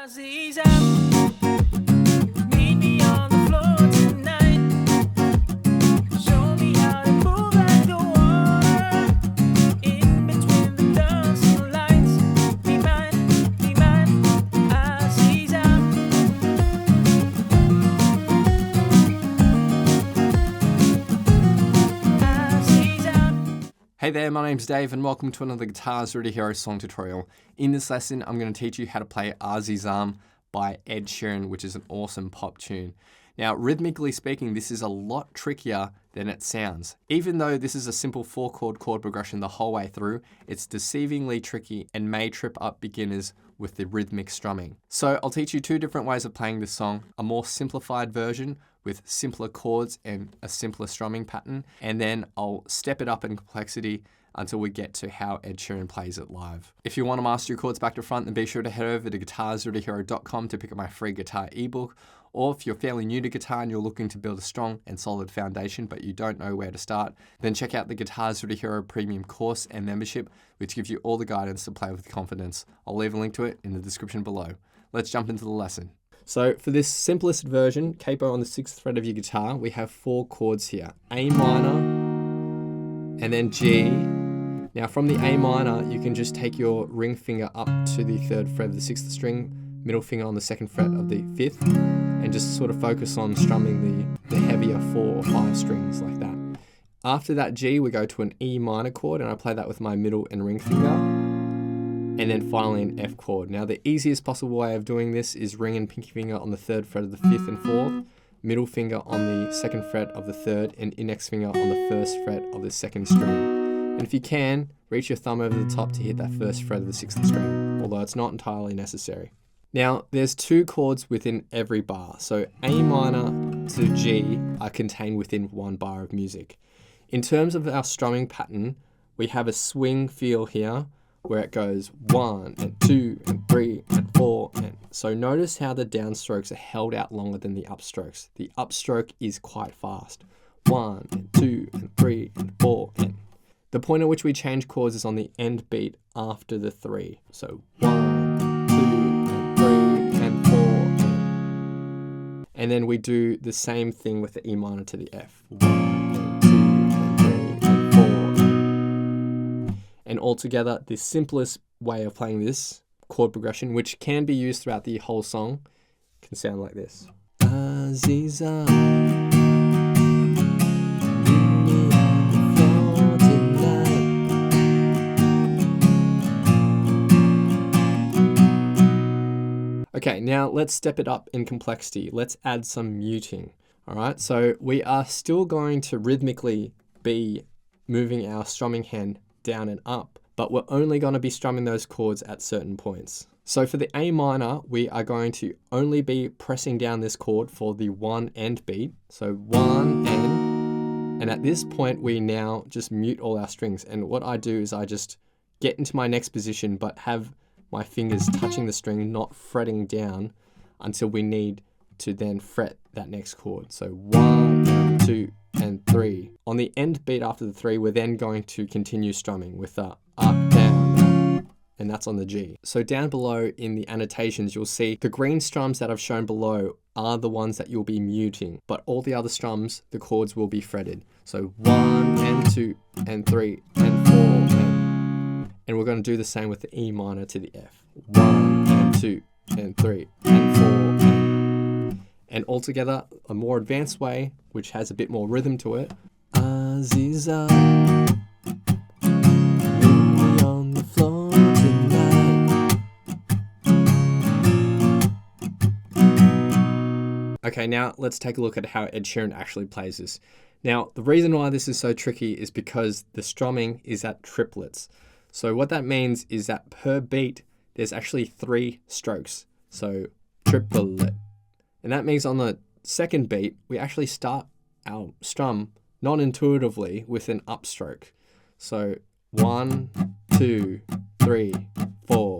Azizam, meet me on the floor tonight. Show me how to move like the water in between the dancing lights. Be mine, Azizam. Azizam. Hey there, my name's Dave and welcome to another Guitars Ready Hero song tutorial. In this lesson, I'm going to teach you how to play Azizam by Ed Sheeran, which is an awesome pop tune. Now, rhythmically speaking, this is a lot trickier than it sounds. Even though this is a simple 4-chord chord progression the whole way through, it's deceivingly tricky and may trip up beginners with the rhythmic strumming. So I'll teach you two different ways of playing this song, a more simplified version with simpler chords and a simpler strumming pattern, and then I'll step it up in complexity until we get to how Ed Sheeran plays it live. If you want to master your chords back to front, then be sure to head over to guitarsreadyhero.com to pick up my free guitar ebook. Or if you're fairly new to guitar and you're looking to build a strong and solid foundation, but you don't know where to start, then check out the Guitars Ready Hero Premium course and membership, which gives you all the guidance to play with confidence. I'll leave a link to it in the description below. Let's jump into the lesson. So for this simplest version, capo on the 6th fret of your guitar, we have 4 chords here. A minor, and then G. Now from the A minor, you can just take your ring finger up to the 3rd fret of the 6th string, middle finger on the 2nd fret of the 5th, and just sort of focus on strumming the heavier 4 or 5 strings like that. After that G, we go to an E minor chord, and I play that with my middle and ring finger. And then finally an F chord. Now the easiest possible way of doing this is ring and pinky finger on the 3rd fret of the 5th and 4th, middle finger on the 2nd fret of the 3rd, and index finger on the 1st fret of the 2nd string. And if you can, reach your thumb over the top to hit that 1st fret of the 6th string, although it's not entirely necessary. Now there's 2 chords within every bar, so A minor to G are contained within 1 bar of music. In terms of our strumming pattern, we have a swing feel here, where it goes 1 and 2 and 3 and 4, and so notice how the downstrokes are held out longer than the upstrokes. The upstroke is quite fast. 1 and 2 and 3 and 4, and the point at which we change chords is on the end beat after the 3. So 1, 2 and 3 and 4, and then we do the same thing with the E minor to the F. 1 and 2 and 3 and 4. And altogether, the simplest way of playing this chord progression, which can be used throughout the whole song, can sound like this. Azizam, meet me on the floor tonight. Okay, now let's step it up in complexity. Let's add some muting. All right, so we are still going to rhythmically be moving our strumming hand down and up, but we're only going to be strumming those chords at certain points. So for the A minor, we are going to only be pressing down this chord for the 1 end beat. So 1 and at this point we now just mute all our strings. And what I do is I just get into my next position, but have my fingers touching the string, not fretting down until we need to then fret that next chord. So 1 and 2 and 3. On the end beat after the 3, we're then going to continue strumming with the up, down, and that's on the G. So down below in the annotations, you'll see the green strums that I've shown below are the ones that you'll be muting, but all the other strums, the chords will be fretted. So 1 and 2 and 3 and 4, and we're going to do the same with the E minor to the F. 1 and 2 and 3 and 4, and altogether, a more advanced way, which has a bit more rhythm to it. Azizam, meet me on the floor tonight. Okay, now let's take a look at how Ed Sheeran actually plays this. Now, the reason why this is so tricky is because the strumming is at triplets. So what that means is that per beat, there's actually 3 strokes. So triplet. And that means on the 2nd beat, we actually start our strum non-intuitively with an upstroke. So 1, 2, 3, 4,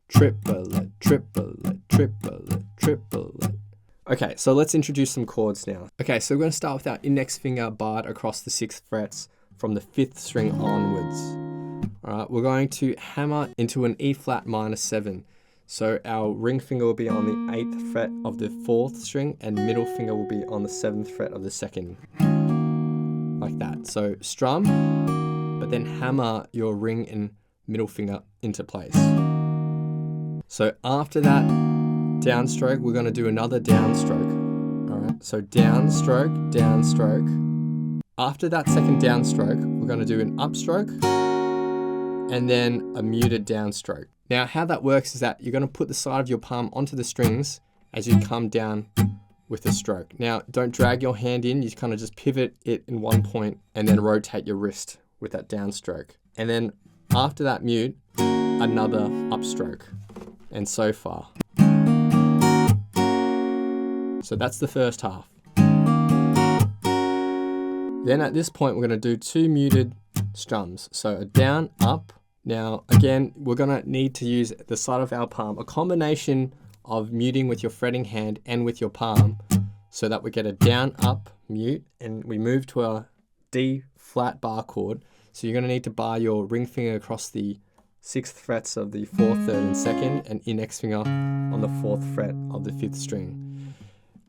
triplet, triplet, triplet, triplet. Okay, so let's introduce some chords now. Okay, so we're going to start with our index finger barred across the 6th frets from the 5th string onwards. All right, we're going to hammer into an E flat minor 7. So our ring finger will be on the 8th fret of the 4th string, and middle finger will be on the 7th fret of the 2nd. Like that. So strum, but then hammer your ring and middle finger into place. So after that downstroke, we're going to do another downstroke. All right, so downstroke, downstroke. After that second downstroke, we're going to do an upstroke and then a muted downstroke. Now how that works is that you're going to put the side of your palm onto the strings as you come down with the stroke. Now don't drag your hand in, you kind of just pivot it in one point and then rotate your wrist with that downstroke. And then after that mute, another upstroke, and so far. So that's the first half. Then at this point, we're going to do 2 muted strums. So a down, up. Now again, we're going to need to use the side of our palm, a combination of muting with your fretting hand and with your palm, so that we get a down, up, mute, and we move to a D flat bar chord. So you're going to need to bar your ring finger across the 6th frets of the 4th, 3rd, and 2nd, and index finger on the 4th fret of the 5th string.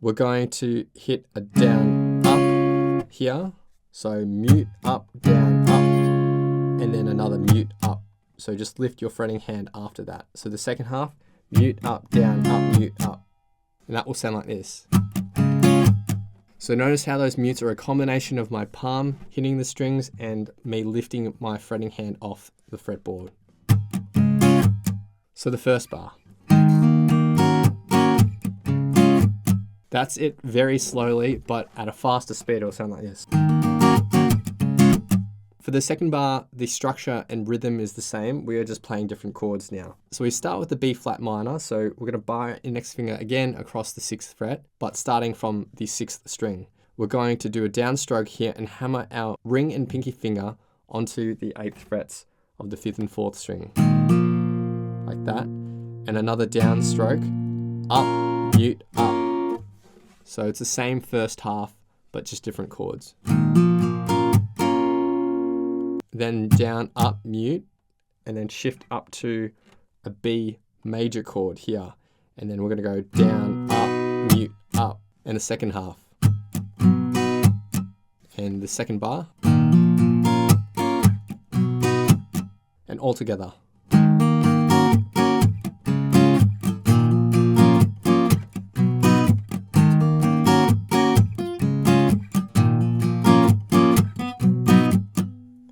We're going to hit a down, up here. So mute, up, down, up, and then another mute, up. So just lift your fretting hand after that. So the second half, mute, up, down, up, mute, up. And that will sound like this. So notice how those mutes are a combination of my palm hitting the strings and me lifting my fretting hand off the fretboard. So the first bar. That's it very slowly, but at a faster speed it'll sound like this. For the second bar, the structure and rhythm is the same. We are just playing different chords now. So we start with the B flat minor. So we're going to bar our index finger again across the 6th fret, but starting from the 6th string. We're going to do a downstroke here and hammer our ring and pinky finger onto the 8th frets of the 5th and 4th string. Like that. And another downstroke, up, mute, up. So it's the same first half, but just different chords. Then down, up, mute, and then shift up to a B major chord here. And then we're going to go down, up, mute, up, and the second half. And the second bar. And all together.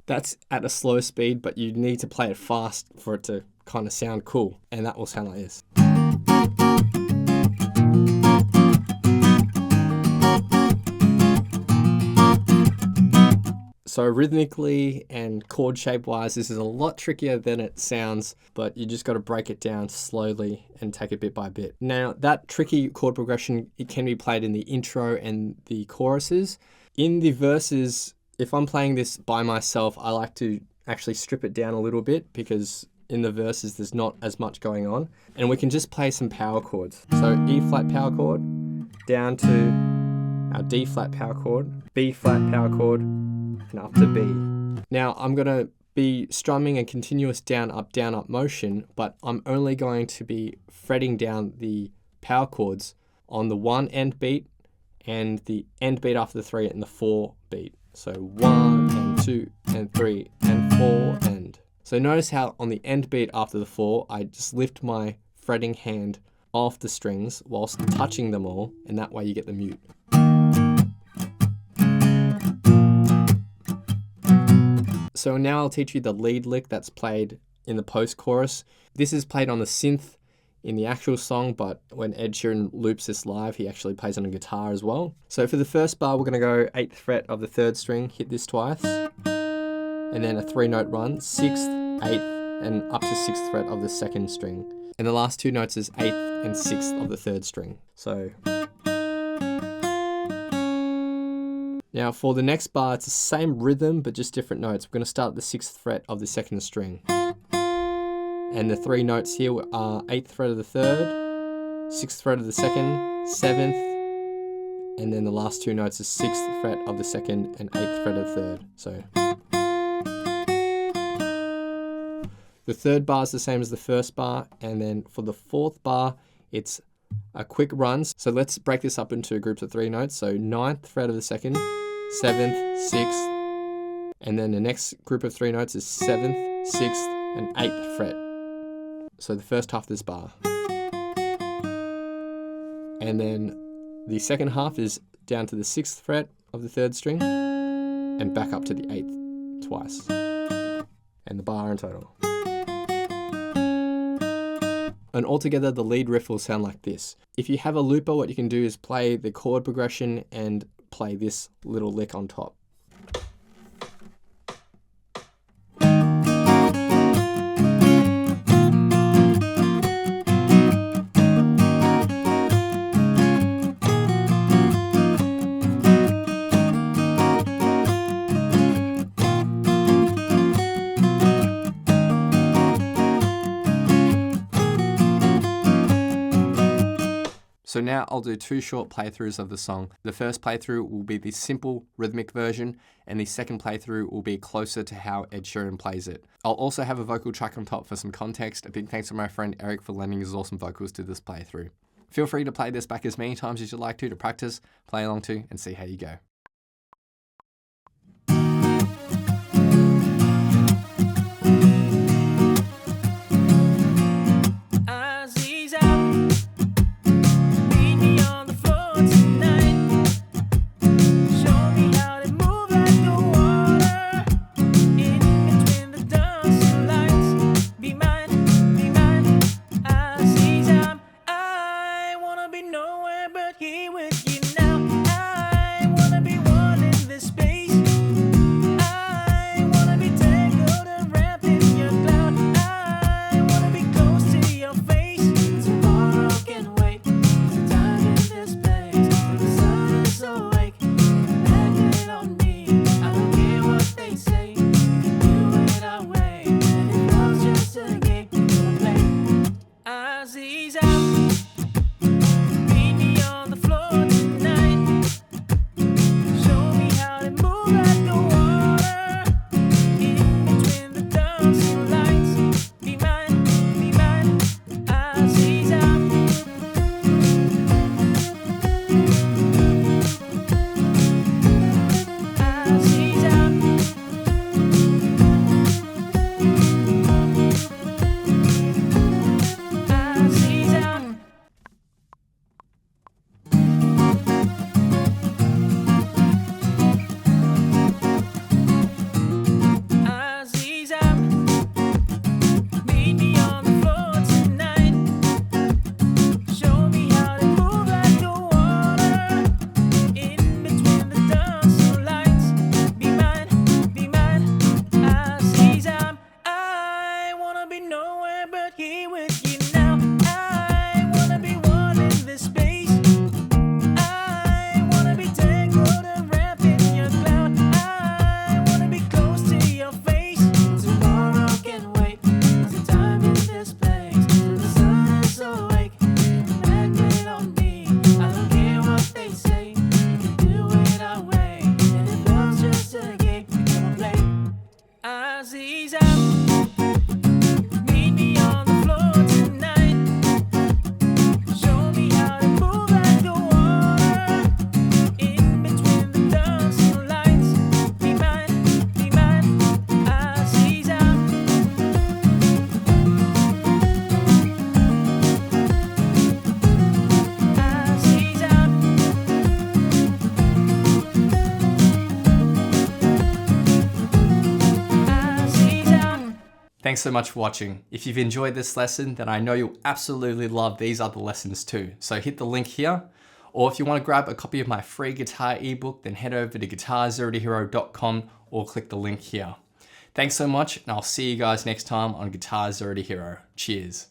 That's at a slow speed, but you need to play it fast for it to kind of sound cool. And that will sound like this. So rhythmically and chord shape wise, this is a lot trickier than it sounds, but you just got to break it down slowly and take it bit by bit. Now that tricky chord progression, it can be played in the intro and the choruses. In the verses, if I'm playing this by myself, I like to actually strip it down a little bit because in the verses there's not as much going on. And we can just play some power chords. So E flat power chord, down to our D flat power chord, B flat power chord, and up to B. Now I'm going to be strumming a continuous down up motion, but I'm only going to be fretting down the power chords on the 1 end beat and the end beat after the 3 and the 4 beat. So 1 and 2 and 3 and 4 and. So notice how on the end beat after the 4, I just lift my fretting hand off the strings whilst touching them all, and that way you get the mute. So now I'll teach you the lead lick that's played in the post-chorus. This is played on the synth in the actual song, but when Ed Sheeran loops this live, he actually plays on a guitar as well. So for the first bar, we're going to go 8th fret of the 3rd string, hit this twice, and then a 3-note run, 6th, 8th, and up to 6th fret of the 2nd string. And the last 2 notes is 8th and 6th of the 3rd string. So now for the next bar, it's the same rhythm, but just different notes. We're going to start at the 6th fret of the 2nd string. And the 3 notes here are 8th fret of the 3rd, 6th fret of the 2nd, 7th, and then the last 2 notes is 6th fret of the 2nd and 8th fret of the 3rd. So The third bar is the same as the first bar, and then for the fourth bar, it's a quick run. So let's break this up into groups of 3 notes. So 9th fret of the 2nd, 7th, 6th, and then the next group of 3 notes is 7th, 6th, and 8th fret. So the first half of this bar. And then the second half is down to the 6th fret of the 3rd string and back up to the 8th twice. And the bar in total. And altogether, the lead riff will sound like this. If you have a looper, what you can do is play the chord progression and play this little lick on top. So now I'll do 2 short playthroughs of the song. The first playthrough will be the simple rhythmic version, and the second playthrough will be closer to how Ed Sheeran plays it. I'll also have a vocal track on top for some context. A big thanks to my friend Eric for lending his awesome vocals to this playthrough. Feel free to play this back as many times as you'd like to practice, play along to, and see how you go. Thanks so much for watching. If you've enjoyed this lesson, then I know you'll absolutely love these other lessons too. So hit the link here, or if you want to grab a copy of my free guitar ebook, then head over to guitar0tohero.com or click the link here. Thanks so much, and I'll see you guys next time on Guitar Zero to Hero. Cheers.